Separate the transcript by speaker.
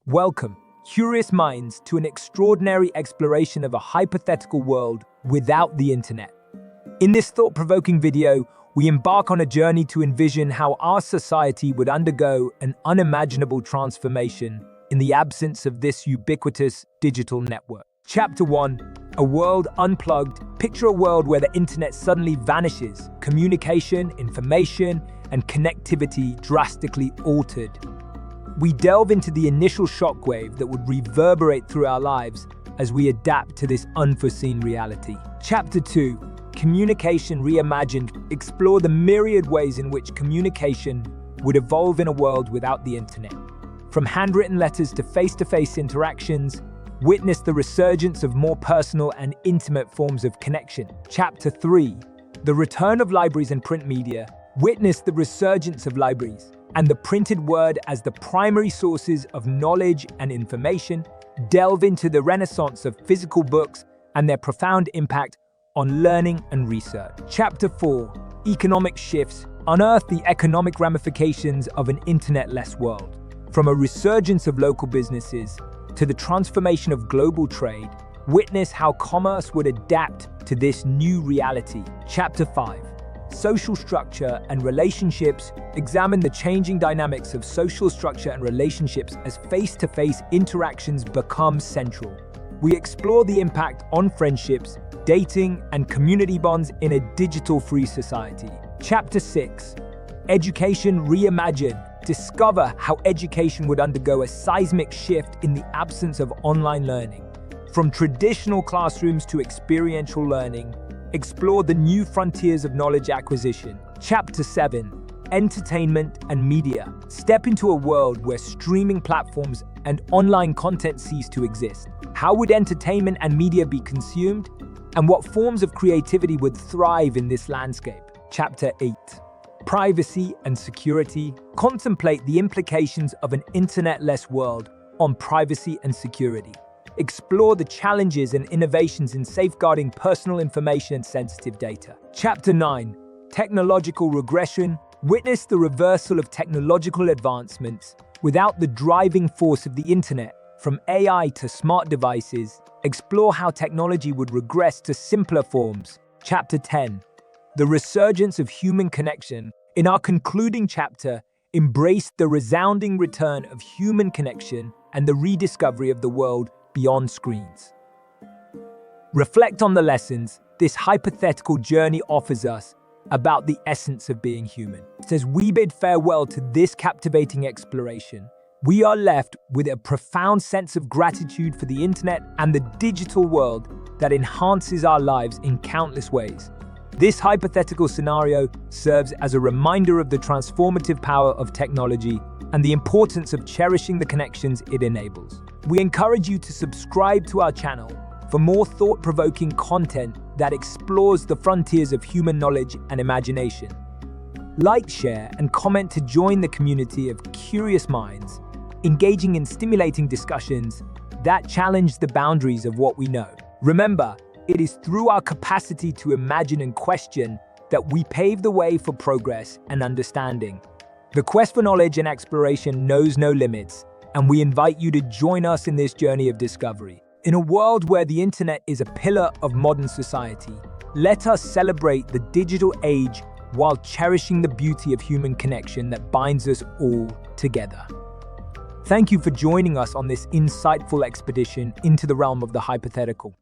Speaker 1: Welcome, curious minds, to an extraordinary exploration of a hypothetical world without the internet. In this thought-provoking video, we embark on a journey to envision how our society would undergo an unimaginable transformation in the absence of this ubiquitous digital network. Chapter 1. A world unplugged. Picture a world where the internet suddenly vanishes, communication, information, and connectivity drastically altered. We delve into the initial shockwave that would reverberate through our lives as we adapt to this unforeseen reality. Chapter 2. Communication reimagined. Explore the myriad ways in which communication would evolve in a world without the internet. From handwritten letters to face-to-face interactions, witness the resurgence of more personal and intimate forms of connection. Chapter 3. The return of libraries and print media. Witness the resurgence of libraries and the printed word as the primary sources of knowledge and information. Delve into the renaissance of physical books and their profound impact on learning and research. Chapter 4. Economic shifts. Unearth the economic ramifications of an internet-less world. From a resurgence of local businesses to the transformation of global trade, witness how commerce would adapt to this new reality. Chapter 5. Social structure and relationships. Examine the changing dynamics of social structure and relationships as face-to-face interactions become central. We explore the impact on friendships, dating, and community bonds in a digital-free society. Chapter 6. Education reimagined. Discover how education would undergo a seismic shift in the absence of online learning. From traditional classrooms to experiential learning, explore the new frontiers of knowledge acquisition. Chapter 7. Entertainment and media. Step into a world where streaming platforms and online content cease to exist. How would entertainment and media be consumed? And what forms of creativity would thrive in this landscape? Chapter 8. Privacy and security. Contemplate the implications of an internet-less world on privacy and security. Explore the challenges and innovations in safeguarding personal information and sensitive data. Chapter 9. Technological regression. Witness the reversal of technological advancements without the driving force of the internet. From AI to smart devices, explore how technology would regress to simpler forms. Chapter 10. The resurgence of human connection. In our concluding chapter, embrace the resounding return of human connection and the rediscovery of the world beyond screens. Reflect on the lessons this hypothetical journey offers us about the essence of being human. As we bid farewell to this captivating exploration, we are left with a profound sense of gratitude for the internet and the digital world that enhances our lives in countless ways. This hypothetical scenario serves as a reminder of the transformative power of technology and the importance of cherishing the connections it enables. We encourage you to subscribe to our channel for more thought-provoking content that explores the frontiers of human knowledge and imagination. Like, share, and comment to join the community of curious minds, engaging in stimulating discussions that challenge the boundaries of what we know. Remember, it is through our capacity to imagine and question that we pave the way for progress and understanding. The quest for knowledge and exploration knows no limits, and we invite you to join us in this journey of discovery. In a world where the internet is a pillar of modern society, let us celebrate the digital age while cherishing the beauty of human connection that binds us all together. Thank you for joining us on this insightful expedition into the realm of the hypothetical.